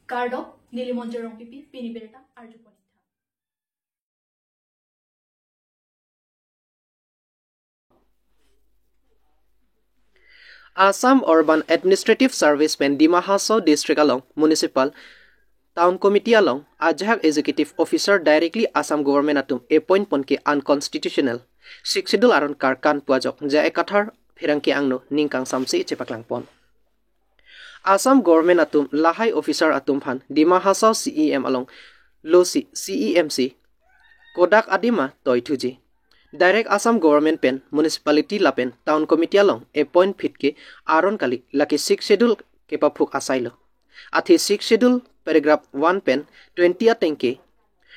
Gardok, Nilimonjerong Pipi, Piniberta, Arjuponita. Assam Urban Administrative Service Pen Dima Hasao District along Municipal Town Committee along Ajahak Executive Officer directly Assam Government atum appoint ponke unconstitutional. Siksidul aron karkan puajok ja ekathar phirangki angno ningkang samsi chepaklang pon. Assam Government atum lahai officer atum phan Dima Hasao CEM along Losi CEMC Kodak Adima Toithuji. Direct Assam Government Pen Municipality Lapen Town Committee along appoint pitke aron kali laki 6 schedule kepapuk asailo. Athi 6 schedule paragraph 1 pen 20 atenke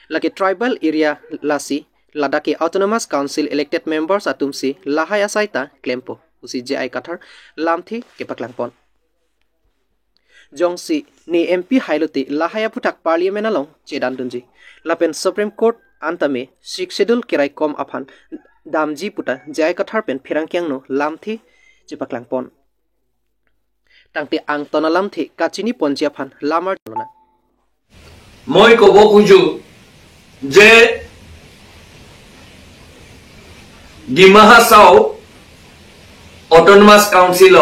laki tribal area lasi Ladaki Autonomous Council elected members atumsi lahai asaita klempo usi JI kathar lamthi kepaklangpon. Jongsi ni MP Hailoti lahaya putak parliament along chedandunji Lapen Supreme Court antame 6 schedule kirai kom aphan damji puta jai kathar pen phirangkyang no lamthi chipaklangpon tangte ang tona lamthi kachini ponjia phan lamar lona moi kobo kuju je Dima Hasao Autonomous Council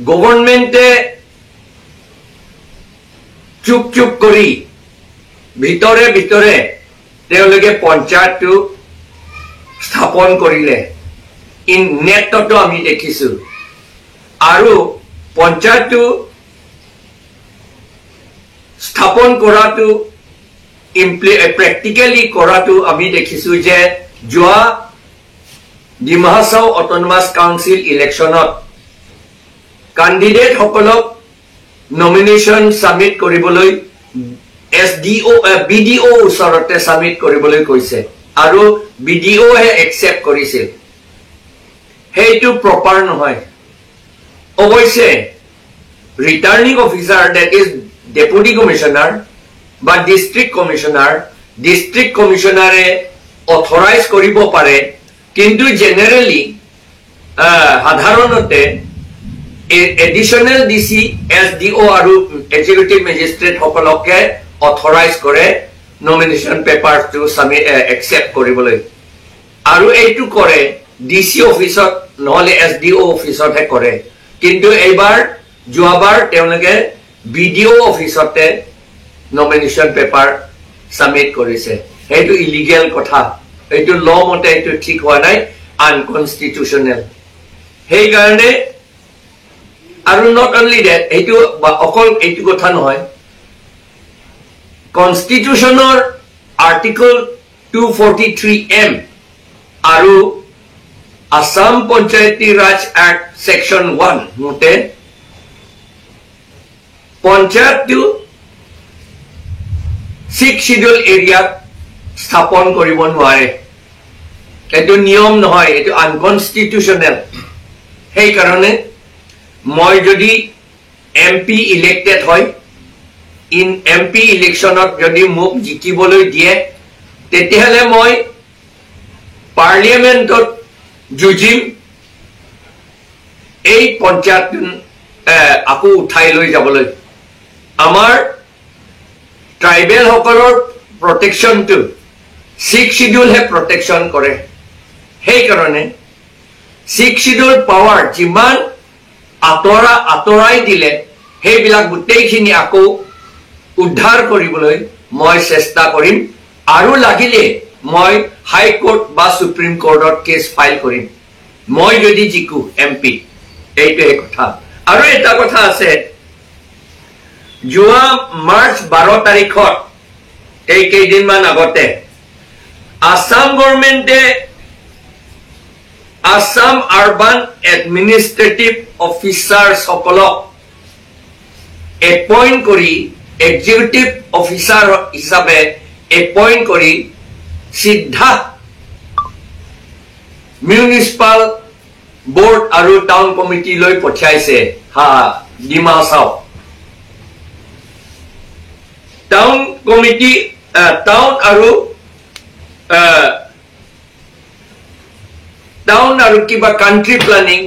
government chuk kori ভিতরে ভিতরে তেওঁলোকে পঞ্চায়তটো স্থাপন কৰিলে in নেটটো আমি দেখিছো আৰু পঞ্চায়তটো স্থাপন কৰাটো প্ৰ্যাকটিক্যালি কৰাটো আমি দেখিছো যে যোৱা ডিমা হাছাও অটোনমাস কাউন্সিল ইলেকশনত ক্যান্ডিডেট সকলক নমিনেশন সাবমিট কৰিবলৈ SDO BDO উচৰতে সাবমিট কৰিবলৈ কৈছে আৰু BDO হে একচেপ্ট কৰিছে হেইটো প্ৰপাৰ নহয় অৱশ্যে returning officer that is deputy commissioner বা ডিস্ট্ৰিক্ট কমিশনাৰে অথৰাইজ কৰিব পাৰে কিন্তু জেনাৰেলি সাধাৰণতে এডিশনাল ডিসি SDO আৰু এক্সিকিউটিভ মেজিস্ট্ৰেট সকলকে অথৰাইজ কৰে nomination paper to submit accept কৰিবলৈ আৰু এইটো কৰে ডিসি অফিসত নহলে SDO অফিসত হে কৰে কিন্তু এইবাৰ যোৱাবাৰ তেওঁলোকে BDO অফিসতে নমিনেশন পেপাৰ সাবমিট কৰিছে এইটো ইলিগেল কথা এইটো ল মতে এইটো ঠিক হোৱা নাই আনকনস্টিটিউশনাল সেই কাৰণে আৰু নট অনলি দ্যাট এইটো অকল এইটো কথা নহয় Constitutional Article 243M আৰু Assam Panchayati Raj Act Section 1 মতে পঞ্চায়তটো 6 schedule area স্থাপন কৰিব নোৱাৰে এইটো নিয়ম নহয় এইটো আনকনস্টিটিউশনাল সেই কাৰণে মই যদি MP ইলেক্টেড হয় in MP ইলেকশনত যদি মোক জিকিবলৈ দিয়ে তেতিয়াহলে মই পাৰ্লিয়ামেন্টত জুজিম এই পঞ্চায়ত আকু উঠাই লৈ যাবলৈ আমাৰ ট্ৰাইবেল সকলৰ প্ৰটেকশন টু 6 শিডিউল হে প্ৰটেকশন কৰে সেই কাৰণে 6 শিডিউল পাৱাৰ যিমান আতৰাই দিলে সেইবিলাক গুটেইখিনি আকু উদ্ধাৰ কৰিবলৈ মই চেষ্টা কৰিম আৰু লাগিলে মই হাই কোৰ্ট বা সুপ্ৰিম কোৰ্টত কেছ ফাইল কৰিম মই যদি জিকু MP এইটোৱে কথা আৰু এটা কথা আছে যোৱা মাৰ্চ 12 তাৰিখত এই কেইদিনমান আগতে আসাম গভৰ্ণমেণ্টে আসাম আৰবান এডমিনিষ্ট্ৰেটিভ অফিচাৰ সকলক এপইণ্ট কৰি এক্সিকিউটিভ অফিচাৰ হিচাপে এপইণ্ট কৰি সিদ্ধা মিউনিচিপাল বোৰ্ড আৰু টাউন কমিটি লৈ পঠাইছে Dima Hasao town committee town আৰু কিবা কান্ট্ৰি প্লানিং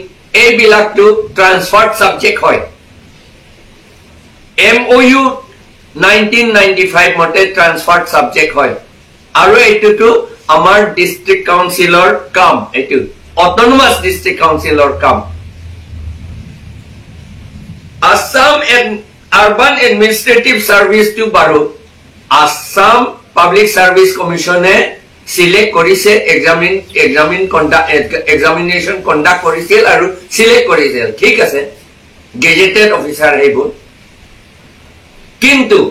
এইবিলাকটো ট্ৰান্সফাৰ্ড সাবজেক্ট হয় MOU 1995 মতে ট্ৰান্সফাৰ্ড সাবজেক্ট হয় আৰু এইটোটো আমাৰ ডিস্ট্ৰিক্ট কাউন্সিলৰ কাম এইটো অটোনমাস ডিস্ট্ৰিক্ট কাউন্সিলৰ কাম Assam Urban Administrative Service to Baru Assam Public Service Commission select korise examination conduct korisil aru select korisil thik ase gazetted officer hebo kintu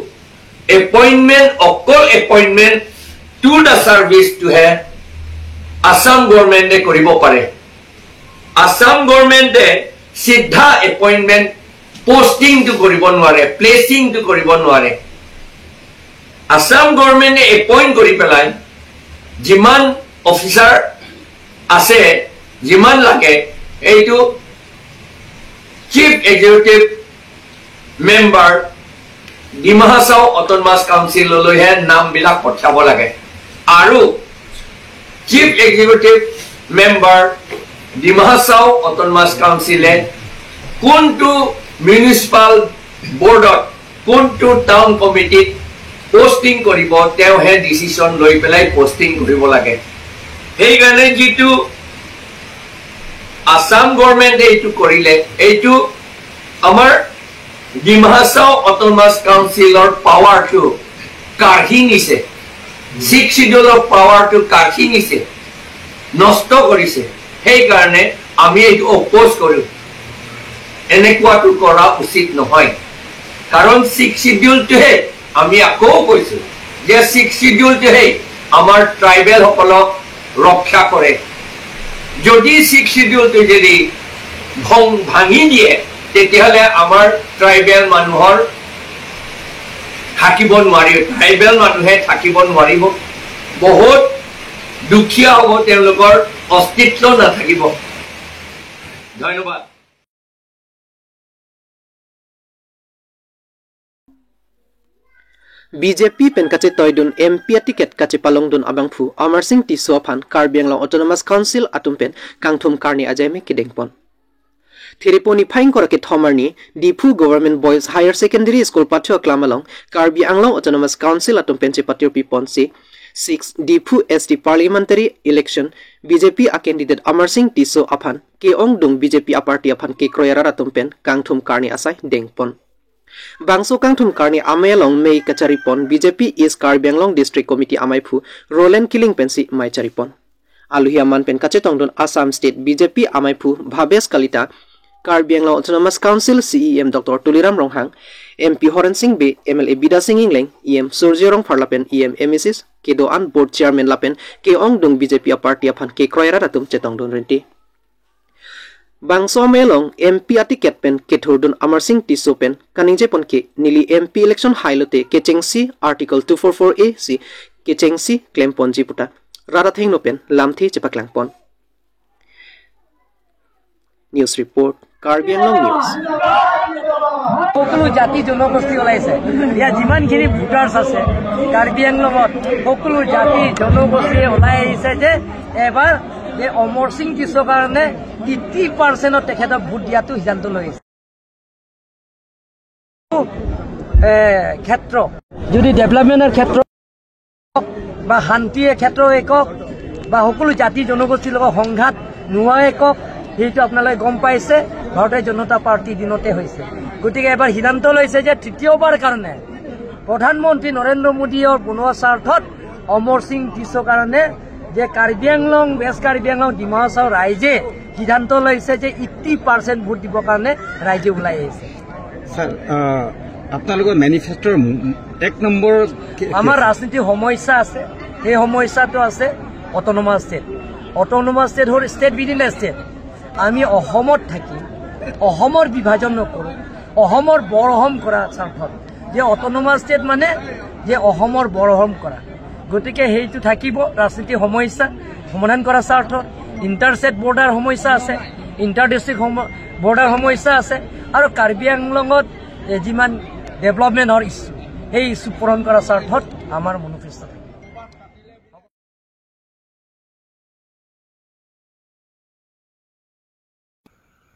appointment to the service to have Assam government de koribo pare Assam government de sidha appointment posting to koribo nware placing to koribo nware Assam government appoint kori pelai jiman officer ase jiman lage eitu chief executive member Dima Hasao Autonomous Council lohe nam bilak pothabo lage aru chief executive member Dima Hasao Autonomous Council kuntu municipal board kuntu town committee posting koribo teo he decision loi pelai posting koribo lage hei gane jitu Assam government eitu korile eitu amar Dima Hasao Autonomous Council or power to karhi nise 6 schedule of power to karhi nise nosto korise hei karone ami eitu oppose koru enekwa tu kora usit nohoy karon 6 schedule to he আমি আকৌ কৈছো যে 6 schedule তে আমাৰ tribal সকলক ৰক্ষা কৰে যদি 6 শিডিউল তে যদি ভাঙি দিয়ে তেতিয়াহলে আমাৰ ট্ৰাইবেল মানুহৰ থাকিব নোৱাৰি ট্ৰাইবেল মানুহে থাকিব নোৱাৰিব বহুত দুখীয়া হ'ব তেওঁলোকৰ অস্তিত্ব নাথাকিব ধন্যবাদ BJP pen kache toidun MP ticket kache palongdun abangphu Amar Singh Tiso phan Karbi Anglong Autonomous Council atumpen kangthum karni ajame kidengpon Thiriponi phaing korake thomarni Difu Government Boys Higher Secondary School pathyo klamalong Karbi Anglong Autonomous Council atumpen che patir pipon se 6 Difu ST Parliamentary Election BJP a candidate Amar Singh Tiso aphan ke ongdung BJP a party aphan ke kroyara atumpen kangthum karni asai dengpon Bangso kangthum karni amelong mei kacharipon BJP is Karbi Anglong District Committee amaiphu Roland Killing pensi mai charipon Aluhia man pen kachetongdon Assam State BJP amaiphu Bhabes Kalita Karbi Anglong Autonomous Council CEM Dr. Tuliram Ronghang MP Horan Singh Be MLA Bida Singh Ingleng EM Surjorong Parlapen EM Mrs. Kedo an board chairman lapen ke ongdung BJP a party aphan ke kroyara ratum chetongdon renti Bangso melong MP atiket pen kethurdun Amar Singh Tiso pen kaningje pon ke nili MP election hailote kechengsi article 244A si kechengsi claim pon jiputa rara thing no pen lamthi chepaklang pon News report Karbi Anglong News সকলো জাতি জনগোষ্ঠী ওলাইছে ইয়া যিমানখিনি voters আছে কাৰ্বি আংলঙত সকলো জাতি জনগোষ্ঠী ওলাই আহিছে যে এবাৰ এই অমৰ সিং টিছৰ কাৰণে 80% তেখেতক ভোট দিয়াটো সিদ্ধান্ত লৈছে ক্ষেত্ৰ যদি ডেভেলপমেণ্টৰ ক্ষেত্ৰ বা শান্তিৰ ক্ষেত্ৰ একক বা সকলো জাতি জনগোষ্ঠীৰ লগত সংঘাত নোহোৱা একক সেইটো আপোনালোকে গম পাইছে ভাৰতীয় জনতা পাৰ্টি দিনতে হৈছে গতিকে এবাৰ সিদ্ধান্ত লৈছে যে তৃতীয়বাৰ কাৰণে প্ৰধানমন্ত্ৰী নৰেন্দ্ৰ মোদীৰ বনোৱা স্বাৰ্থত অমৰ সিং টিছৰ কাৰণে যে কাৰ্বি আংলং ৱেষ্ট কাৰ্বি আংলং ডিমা হাছাও ৰাইজে সিদ্ধান্ত লৈছে যে 80% ভোট দিবৰ কাৰণে ৰাইজে ওলাই আহিছে স্যাৰ আপোনালোকৰ মেনিফেষ্টৰ এক নম্বৰ আমাৰ ৰাজনীতি সমস্যা আছে সেই সমস্যাটো আছে অটোনমাস ষ্টেট হ'ল ষ্টেট উইদিন এ ষ্টেট আমি অসমত থাকি অসমৰ বিভাজন নকৰোঁ অসমৰ বৰহম কৰা স্বাৰ্থত যে অটোনমাস ষ্টেট মানে যে অসমৰ বৰহম কৰা গতিকে সেইটো থাকিব ৰাজনীতি সমস্যা সমাধান কৰাৰ স্বাৰ্থত ইণ্টাৰ ষ্টেট বৰ্ডাৰ সমস্যা আছে ইণ্টাৰ ডিষ্ট্ৰিক্ট বৰ্ডাৰ সমস্যা আছে আৰু কাৰ্বি আংলঙত যিমান ডেভেলপমেণ্টৰ ইছ্যু সেই ইছ্যু পূৰণ কৰাৰ স্বাৰ্থত আমাৰ মেনিফেষ্ট থাকে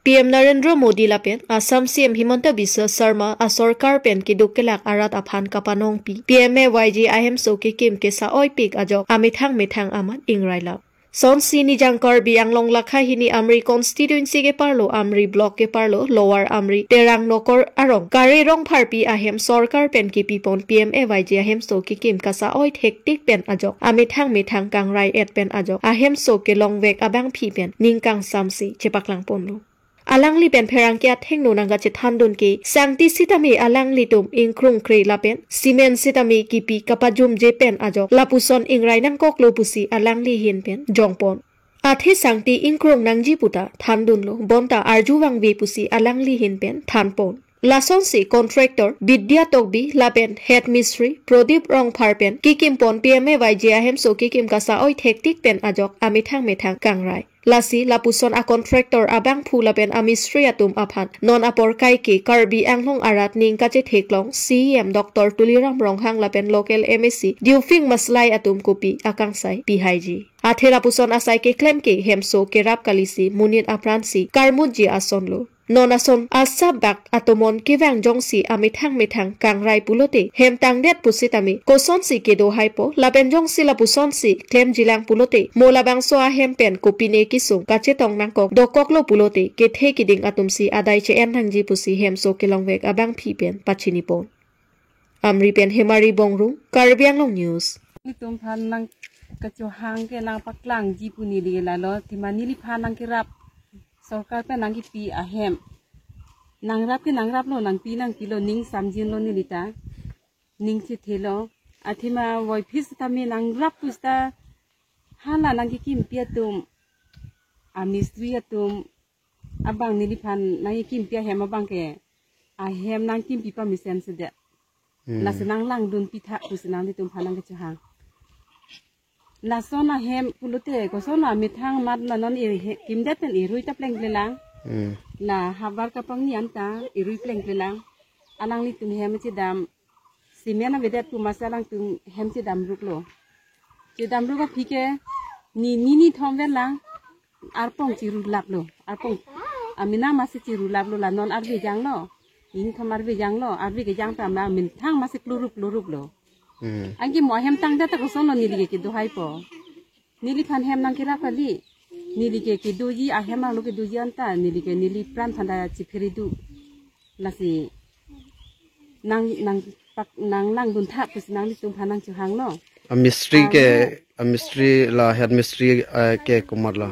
PM Narendra Modi lapen Assam CM Himanta Biswa Sarma a sarkar pen ki dukelak arat aphan kapanong pi PMA YG IM soke kim ke sa oi pik ajok amithang amat ingraila Son sini jangkar biang long lakha hini Amri constituency ke parlo Amri block ke parlo lower Amri terang nokor arong kare rong pharpi ahem sarkar pen ki pipon PMA YG ahem soke kim ka sa oi hektik pen ajok amithang kangrai et pen ajok ahem soke long vek abang phi pen ningkang samsi chepaklang ponlo Alangli pen perang kia thengno nanga che thandun ki sangti sitami alangli tum ingkrung kre lapen simen sitami kipi kapajum je pen ajok lapuson ingrai nang kok lopusi alangli hin pen jongpon Athe sangti ingkrung nangji puta thandun lo bonta arjuwang vi pusi alangli hin pen thanpon Lason si contractor Vidya Tokbi lapen head mystery Prodip Rong Pharpen kikimpon PMA YG ahem so kikim kasa oi hektik pen ajok amithang kangrai Lasi lapuson a contractor abang phulapen a mystery atum aphan non apor kai ki karbi anglong arat ning kache theklong CM Dr Tuliram Ronghang lapen local MSc Diufing maslai atum kopi akangsai PHG Athe lapuson asai ke claim ke hemso ke rap kalisi munit apransi karmuji asonlo Nonason asabak atomon kivang jongsi amithang kangrai pulote hem tangdet pusitami koson si kedo haipo laben jongsi lapuson si klem jilang pulote molabang so ahem pen kopine kisung kachetong nangkok dokoklo pulote kethe kiding atumsi adai che enhangji pusi hem so kelongwek abang phi pen pachinipon Amri pen hemari bongrung Karbianglong news Nitum phan nang kachuhang ke nang paklang jipuni li lalo timani li phan nang kirap Sarkar pe nang pi ahem nang rap lo nang pi lo ning samjin lo ni lita ning chi thelo athima woi phis tami nang rap pusta hala nang kim pia tum amistri atum abang ni phan nang kim pia hem abang ke ahem nang kim pi pa misen se de la senang lang dun pitha pusinang ni tum phanang ke chang La sona hem pulute ko sona mithang mat na non kim det pen irui ta pleng lelang la habar ka pang ni anta irui pleng lelang alang li tum hem chi dam simena vedet tu masalang tum hem chi dam ruklo chi dam ru ka phike ni thom velang arpong chi ru lap lo arpong amina masi chi ru lap lo la non arbi jang lo in thamar bi jang lo arbi ke jang ta ma min thang masi klurup lo Angki mo hem tang data ko sono nili ke do haipo nili phan hem nang kira kali nili ke doji a hem nang lo ke doji anta nili pran thanda chi pheridu lasi nang lang dun tha pus nang li tum phanang chu hang no a mystery la head mystery ke kumarla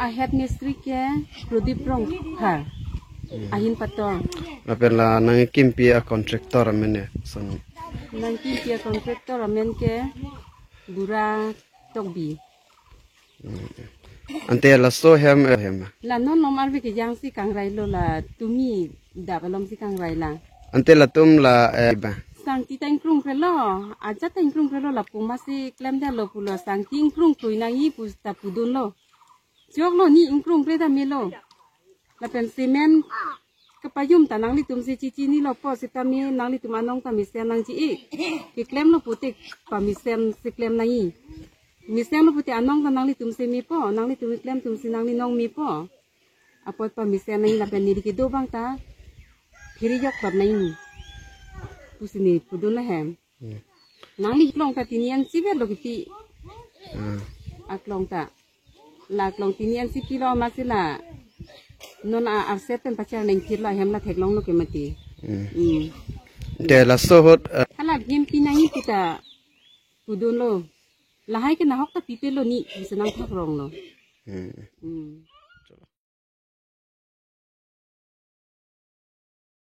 a head mystery ke Prodip Rong ha ahin pator la pela nang kimpi a contractor amene son nang kimpi a contractor amen ke Bura Tokbi ante la so hem la non normal vi ke jang si kangrai lo la tumi da balom si kangrai la ante la tum la ba sang ti tang krung krelo aja tang krung krelo la puma si klem da lo pulo sang ting krung krui nang yi pus ta pudun lo jok lo ni krung kre da melo la pen semen kapayum ta nang li tum si chi ni lo po si ta mi nang li tum anong ta mi sen nang ji ki klem lo putik pa mi sen si klem nang yi mi sen lo puti anong ta nang li tum si mi po nang li tum klem tum si nang li nong mi po apot pa mi sen nang la pen ni ki do bang ta phiri yok pa nang pusini pudun la hem nang li klong ta tinian si ve lo ki aklong ta la klong tinian si kilo masila non a upset pen pacha neng khirla hem la theklong lo ke mati de la so hot hala gem pinangi kita pudun lo lahai ke nahok ta pipe lo ni bisanang thak rong lo